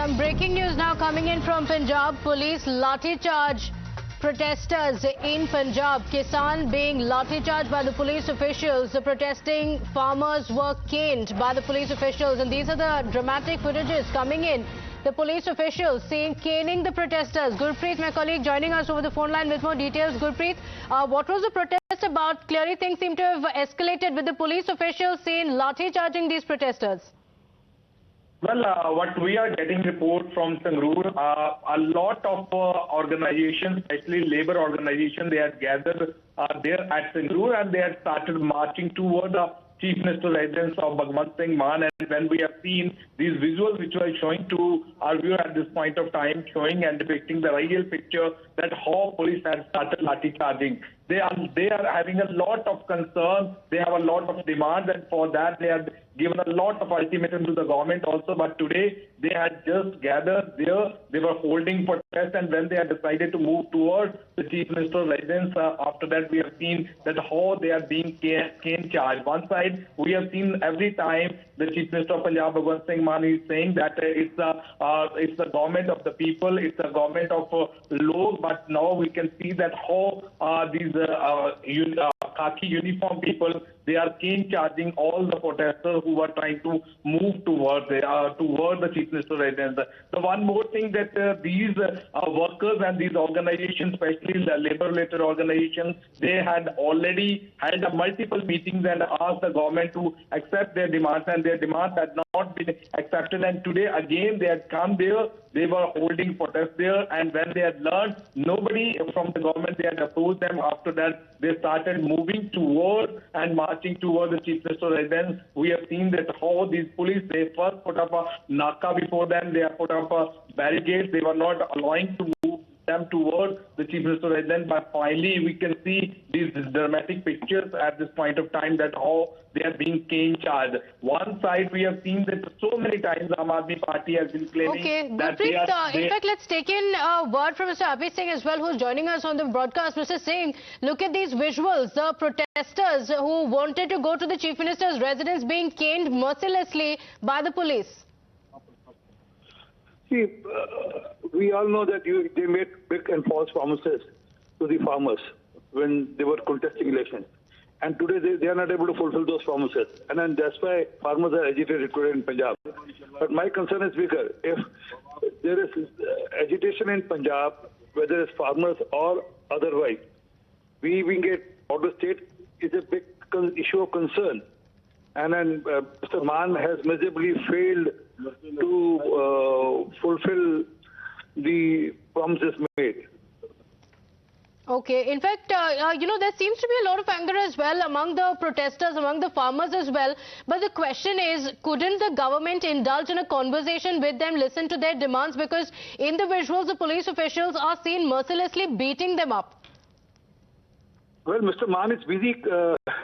Some breaking news now coming in from Punjab. Police lathi-charged protesters in Punjab. Kisan being lathi-charged by the police officials. The protesting farmers were caned by the police officials, and these are the dramatic footages coming in. The police officials seen caning the protesters. Gurpreet, my colleague, joining us over the phone line with more details. Gurpreet, what was the protest about? Clearly things seem to have escalated with the police officials seen lathi-charging these protesters. Well, what we are getting report from Sangrur, a lot of organizations, especially labor organizations, they had gathered there at Sangrur and they had started marching toward the Chief Minister's residence of Bhagwant Mann. And when we have seen these visuals which were showing to our viewer at this point of time, showing and depicting the real picture that how police had started lathi charging. They are having a lot of concern. They have a lot of demands, and for that they have given a lot of ultimatum to the government also. But today they had just gathered there. They were holding protest, and when they had decided to move towards the Chief Minister's residence, after that we have seen that how they are being cane charged. One side we have seen every time the Chief Minister of Punjab, Bhagwant Mann, is saying that it's the government of the people, it's the government of law. But now we can see that how these khaki uniform people, they are cane charging all the protesters who were trying to move toward the Chief Minister's residence. The one more thing that these workers and these organizations, especially the labor-related organizations, they had already had multiple meetings and asked the government to accept their demands, and their demands had not been accepted. And today again they had come there. They were holding protests there, and when they had learned nobody from the government, they had opposed them. After that, they started moving toward and marching toward the Chief Minister's residence. We have seen that how these police, they first put up a naka before them, they have put up a barricade. They were not allowing to move them towards the Chief Minister's residence. But finally, we can see these dramatic pictures at this point of time that how they are being cane charged. One side, we have seen that so many times Aam Aadmi Party has been claiming that Gurpreet, in fact, let's take in a word from Mr. Abhi Singh as well, who's joining us on the broadcast. Mr. Singh, look at these visuals. The protesters who wanted to go to the Chief Minister's residence being caned mercilessly by the police. See, we all know that they made big and false promises to the farmers when they were contesting elections. And today they are not able to fulfill those promises. And then that's why farmers are agitated today in Punjab. But my concern is bigger. If there is agitation in Punjab, whether it's farmers or otherwise, we get out of state is a big issue of concern. And then Mr. Mann has miserably failed to fulfill the promises made. Okay. In fact, there seems to be a lot of anger as well among the protesters, among the farmers as well. But the question is, couldn't the government indulge in a conversation with them, listen to their demands? Because in the visuals, the police officials are seen mercilessly beating them up. Well, Mr. Mann is busy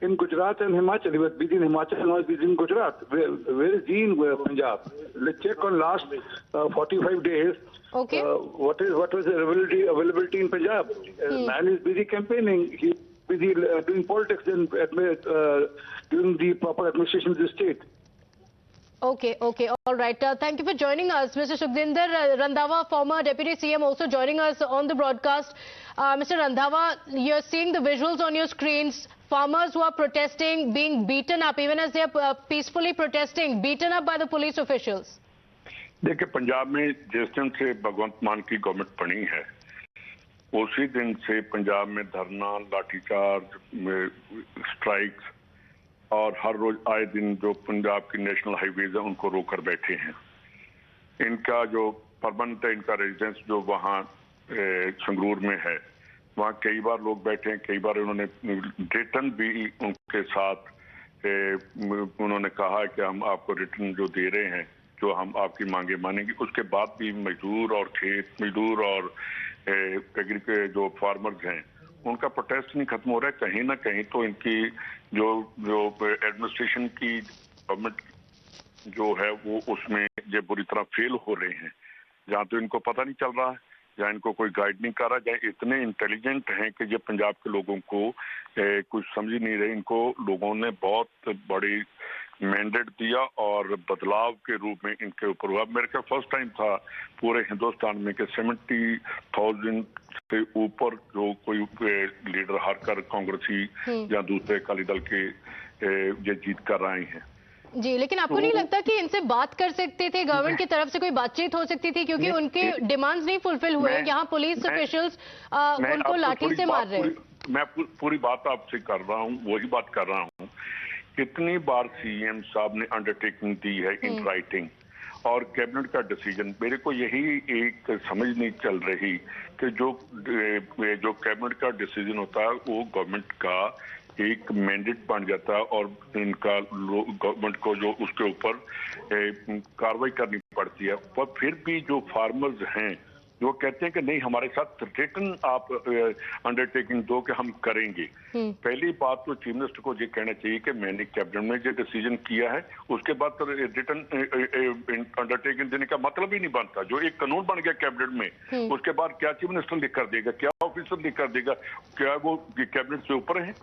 in Gujarat and Himachal. He was busy in Himachal and now he's busy in Gujarat. Where is he in Punjab? Let's check on last 45 days. Okay. What was the availability in Punjab? Man is busy campaigning. He's busy doing politics and doing the proper administration of the state. Okay, all right. Thank you for joining us. Mr. Sukhdinder Randhawa, former Deputy CM, also joining us on the broadcast. Mr. Randhawa, you're seeing the visuals on your screens. Farmers who are protesting, being beaten up, even as they are peacefully protesting, beaten up by the police officials. देखिए, पंजाब में जिस दिन से भगवंत मान की government बनी है, उसी दिन से पंजाब में धरना, लाठीचार्ज, स्ट्राइक्स और हर रोज आए दिन जो पंजाब की नेशनल हाईवेज है उनको रोक कर बैठे हैं। इनका जो परमानेंट है, इनका रेजिडेंस जो वहाँ संगरूर में है, वहाँ कई बार लोग बैठे हैं। कई बार उन्होंने रिटर्न भी उनके साथ उन्होंने कहा कि हम आपको रिटर्न जो दे रहे हैं, जो हम आपकी मांगे मानेंगे। उसके बाद भी मजदूर और खेत मजदूर और जो फार्मर्स हैं, उनका प्रोटेस्ट नहीं खत्म हो रहा है। कहीं ना कहीं तो इनकी जो एडमिनिस्ट्रेशन की गवर्नमेंट जो है वो उसमें ये बुरी तरह फेल हो रहे हैं। जहाँ तो इनको पता नहीं चल रहा है, जहाँ इनको कोई गाइड नहीं कर रहा, जहाँ इतने इंटेलिजेंट हैं कि ये पंजाब के लोगों को कुछ समझ ही नहीं रहे। इनको लोगों ने बहुत बड़ी मैंडेट दिया और बदलाव के रूप में इनके ऊपर हुआ। मेरे ख्याल फर्स्ट टाइम था पूरे हिंदुस्तान में कि 70,000 से ऊपर जो कोई लीडर हारकर कांग्रेसी या दूसरे अकाली दल के ये जीत कर आए हैं। जी, लेकिन आपको नहीं लगता कि इनसे बात कर सकते थे, गवर्नमेंट की तरफ से कोई बातचीत हो सकती थी, क्योंकि उनके डिमांड्स नहीं फुलफिल हुए हैं। यहाँ पुलिस ऑफिशियल्स उनको लाठी से मार रहे हैं। मैं पूरी बात आपसे कर रहा हूँ, वही बात कर रहा हूँ। कितनी बार सीएम साहब ने अंडरटेकिंग दी है इन राइटिंग और कैबिनेट का डिसीजन, मेरे को यही एक समझ नहीं चल रही कि जो कैबिनेट का डिसीजन होता है वो गवर्नमेंट का एक मैंडेट बन जाता है और इनका गवर्नमेंट को जो उसके ऊपर कार्रवाई करनी पड़ती है। पर फिर भी जो फार्मर्स हैं जो कहते हैं कि नहीं हमारे साथ रिटर्न आप अंडरटेकिंग दो कि हम करेंगे। पहली बात तो चीफ मिनिस्टर को ये कहना चाहिए कि मैंने कैबिनेट में जो डिसीजन किया है उसके बाद तो रिटर्न अंडरटेकिंग देने का मतलब ही नहीं बनता। जो एक कानून बन गया कैबिनेट में उसके बाद क्या चीफ मिनिस्टर लिख कर देगा, क्या ऑफिसर लिख कर देगा, क्या वो कैबिनेट से ऊपर है?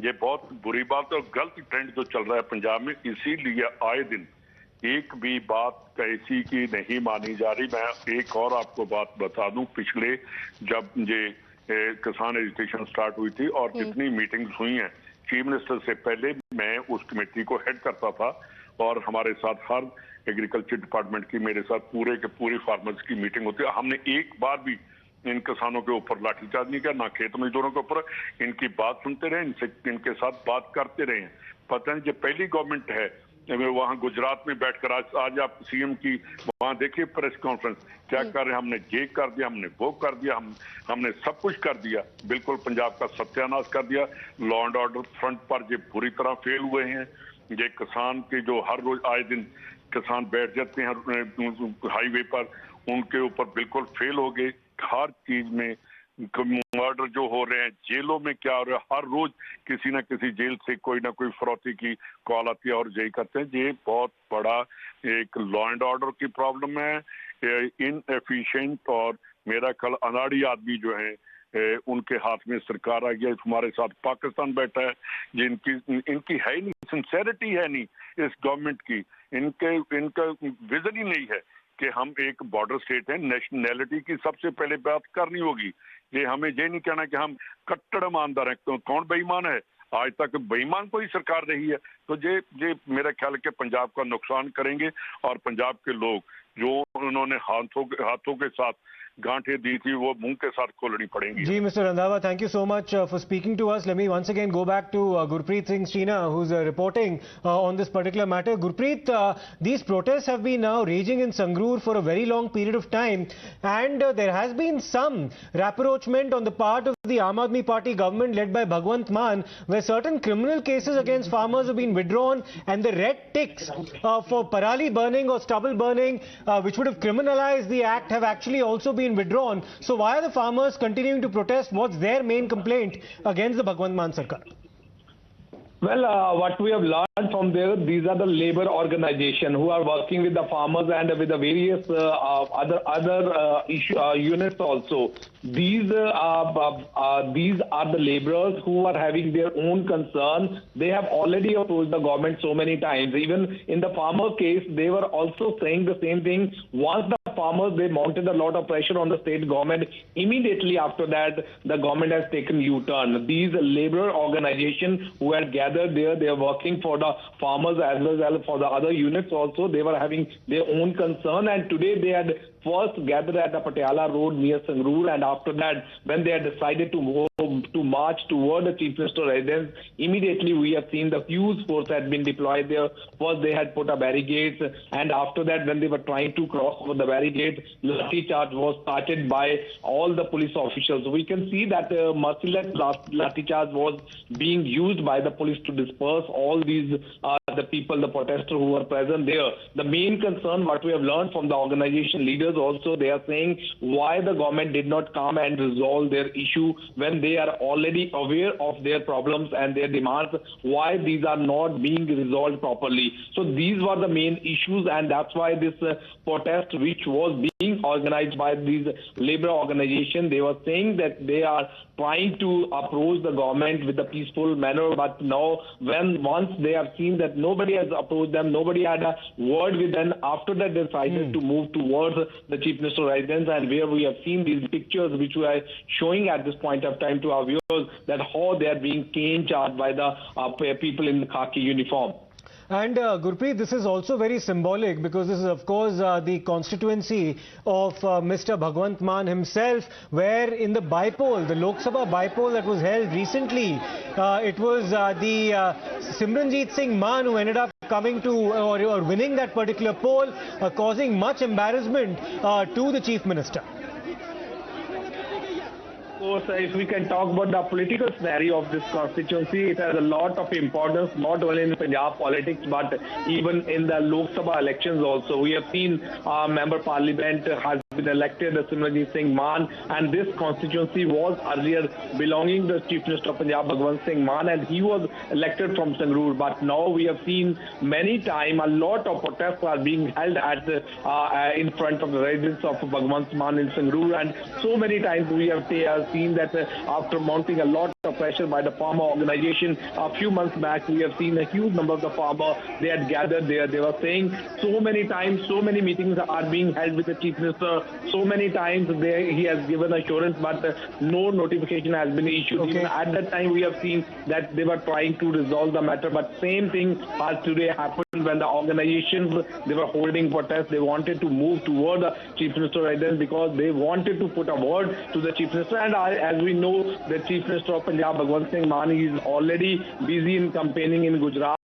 ये बहुत बुरी बात और गलत ट्रेंड जो चल रहा है पंजाब में। इसीलिए आए दिन एक भी बात ऐसी की नहीं मानी जा रही। मैं एक और आपको बात बता दूं, पिछले जब ये किसान एजुकेशन स्टार्ट हुई थी और जितनी मीटिंग्स हुई हैं चीफ मिनिस्टर से पहले, मैं उस कमेटी को हेड करता था और हमारे साथ हर एग्रीकल्चर डिपार्टमेंट की मेरे साथ पूरे के पूरे फार्मर्स की मीटिंग होती है। हमने एक बार भी इन किसानों के ऊपर लाठीचार्ज नहीं किया, ना खेत मजदूरों के ऊपर। इनकी बात सुनते रहे, इनके साथ बात करते रहे। पता नहीं जो पहली गवर्नमेंट है वहां गुजरात में बैठकर आज आप सीएम की वहां देखिए प्रेस कॉन्फ्रेंस क्या कर रहे हैं। हमने ये कर दिया, हमने वो कर दिया, हमने सब कुछ कर दिया, बिल्कुल पंजाब का सत्यानाश कर दिया। लॉ एंड ऑर्डर फ्रंट पर ये बुरी तरह फेल हुए हैं। ये किसान के जो हर रोज आए दिन किसान बैठ जाते हैं हाईवे पर, उनके ऊपर बिल्कुल फेल हो गए। हर चीज में मर्डर जो हो रहे हैं, जेलों में क्या हो रहा है, हर रोज किसी ना किसी जेल से कोई ना कोई फरौती की कॉल आती है और यही करते हैं। ये बहुत बड़ा एक लॉ एंड ऑर्डर की प्रॉब्लम है, इनएफिशिएंट और मेरा कल अनाड़ी आदमी जो है उनके हाथ में सरकार आ गया। हमारे साथ पाकिस्तान बैठा है इनकी है ही नहीं, सिंसेरिटी है नहीं इस गवर्नमेंट की, इनका विजन ही नहीं है कि हम एक बॉर्डर स्टेट है। नेशनैलिटी की सबसे पहले बात करनी होगी। ये हमें ये नहीं कहना कि हम कट्टर ईमानदार हैं। तो कौन बेईमान है? आज तक बेईमान कोई सरकार रही है। तो ये मेरा ख्याल है कि पंजाब का नुकसान करेंगे और पंजाब के लोग जो उन्होंने हाथों के साथ गांठें दी थी वो मुंह के साथ खोलनी पड़ेंगी। जी mister Randhawa, thank you so much for speaking to us. Let me once again go back to Gurpreet Singh Sheena, who's reporting on this particular matter. Gurpreet, these protests have been now raging in Sangrur for a very long period of time, and there has been some rapprochement on the part of the Aam Aadmi Party government led by Bhagwant Mann, where certain criminal cases against farmers have been withdrawn, and the red ticks for parali burning or stubble burning, which would have criminalized the act, have actually also been withdrawn. So why are the farmers continuing to protest? What's their main complaint against the Bhagwant Mann Sarkar? Well, what we have learned from there, these are the labor organization who are working with the farmers and with the various other units also. These are the laborers who are having their own concern. They have already approached the government so many times. Even in the farmer case, they were also saying the same thing. Once the farmers, they mounted a lot of pressure on the state government. Immediately after that, the government has taken U-turn. These labor organizations who had gathered there, they are working for the farmers as well as for the other units also. They were having their own concern, and today they had first gathered at the Patiala Road near Sangrur, and after that, when they had decided to march toward the Chief Minister's residence, immediately we have seen the huge force had been deployed there. First, they had put up barricades, and after that, when they were trying to cross over the barricades, lathi-charge was started by all the police officials. We can see that merciless lathi-charge was being used by the police to disperse all these the people, the protesters who were present there. The main concern, what we have learned from the organization leaders also, they are saying why the government did not come and resolve their issue when they are already aware of their problems and their demands, why these are not being resolved properly. So these were the main issues, and that's why this protest, which was being organized by these labor organizations, they were saying that they are trying to approach the government with a peaceful manner, but now once they have seen that nobody has approached them, nobody had a word with them. After that, they decided to move towards the Chief Minister's residence, and where we have seen these pictures which we are showing at this point of time to our viewers, that how they are being cane charged by the people in the khaki uniform. And Gurpreet, this is also very symbolic because this is, of course, the constituency of Mr. Bhagwant Mann himself, where in the bypoll, the Lok Sabha bypoll that was held recently, it was the Simranjeet Singh Mann who ended up coming to or winning that particular poll, causing much embarrassment to the Chief Minister. Of course, if we can talk about the political scenario of this constituency, it has a lot of importance, not only in Punjab politics, but even in the Lok Sabha elections also. We have seen Member Parliament has been elected, Simranjeet Singh Mann, and this constituency was earlier belonging to the Chief Minister of Punjab, Bhagwant Singh Mann, and he was elected from Sangrur. But now we have seen many times a lot of protests are being held at in front of the residence of Bhagwant Mann in Sangrur, and so many times we have seen that after mounting a lot of pressure by the farmer organization, a few months back we have seen a huge number of the farmers, they had gathered there. They were saying so many times, so many meetings are being held with the Chief Minister, so many times he has given assurance, but no notification has been issued. Okay. Even at that time we have seen that they were trying to resolve the matter, but same thing has today happened when the organizations, they were holding protests. They wanted to move toward the Chief Minister residence because they wanted to put a word to the Chief Minister. And as we know, the Chief Minister of Punjab, Bhagwant Singh Mann, is already busy in campaigning in Gujarat.